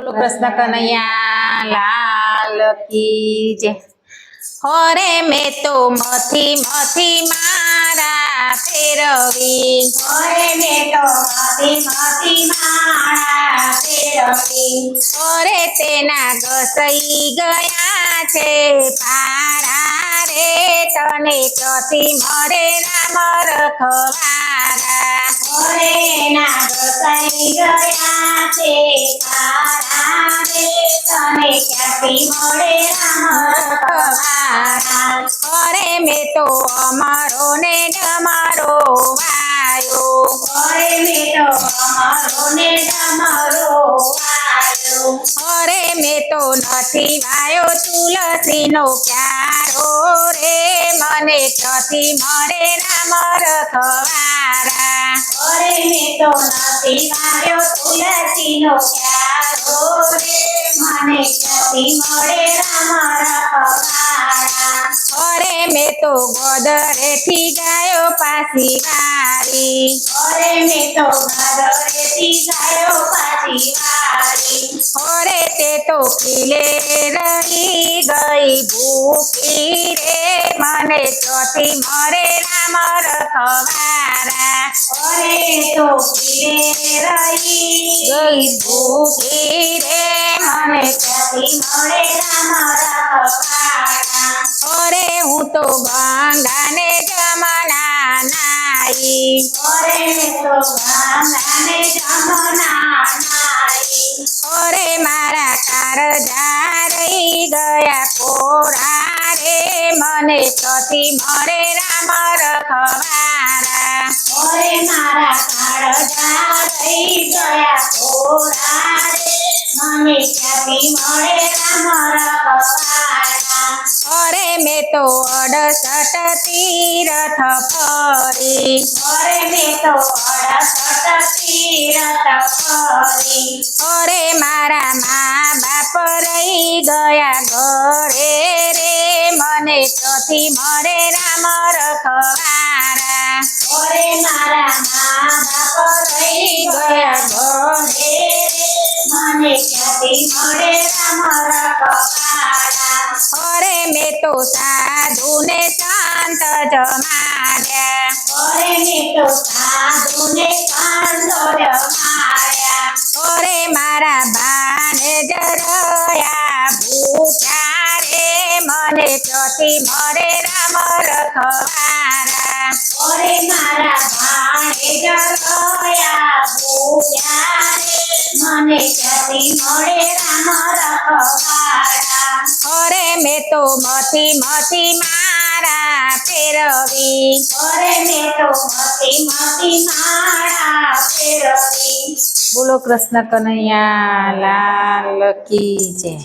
બોલો કૃષ્ણ કનૈયા લાલ કી જય। હોરે મેં તો મથી મથી મારા ફેરવી, હોરે મેં તો મથી મથી માળા ફેરવી, હોરે તેના ઘસઈ ગયા છે પારા રે, તને ક્યાંથી મળે રામ રખવારા। હોરે ના ઘસાઈ ગયા છે તારા રે, તને ક્યાંથી મળે રામ રખવારા। હોરે મેં તો અમારો ને ડમરો વાયો, હોરે મેં તો અમારો ને ડમરો વાયો, હોરે મેં તો નથી વાયો તુલસીનો પ્યારો રે, મને ક્યાંથી મળે રામ રખવારા। હોરે મેં તો નથી વાયો તુલસીનો પ્યારો રે, મને ક્યાંથી મળે રામ રખવારા। હોરે મેં તો ગોદરેથી ગાયો પાછી વારી, હોરે મેં તો ઘરેથી ગાયો પાછી વાળી, હોરે તે તો ખીલે રહી ગઈ ભૂખી રે, મને ક્યાંથી મળે રામ રખવારા। હોરે તો ખીલે રહી ગઈ ભૂખી રે, મને ક્યાંથી મળે રામ રખવારા। હોરે હું તો ગંગાને જમના નાઈ, હોરે મેં તો ગંગાને જમના નાઈ, હોરે મારા કારજા રહી ગયા કોરા રે, મને ક્યાંથી મળે રામ રખવારા। હોરે મારા કાળજા રહી ગયા કોરા રે, મને ક્યાંથી મળે રામ રખવારા। હોરે મેં તો 68 તીરથ ફરી, હોરે મેં તો 68 તીરથ ફરી, હોરે મારા મા બાપ રહી ગયા ઘરે રે, મને ક્યાંથી મળે રામ રખવારા। હોરે મારા મા બાપ રહી ગયા ઘરે રે, મને ક્યાંથી મળે રામ રખવારા। હોરે મેં તો સાધુને શાંત જમાડ્યા, હોરે મેં તો સાધુને કાંધો જમાડ્યા, હોરે મારા બાને જરયા ભૂખ્યા રે, મને ક્યાંથી મળે રામ રખવારા। હોરે મારા ભાણે જરયા ભૂખ્યા રે, મને ક્યાંથી મળે રામ રખવારા। હોરે મેં તો મથી મથી મારા ફેરવી, હોરે મેં તો મથી મથી માળા ફેરવી। બોલો કૃષ્ણ કનૈયા લાલ કી જય।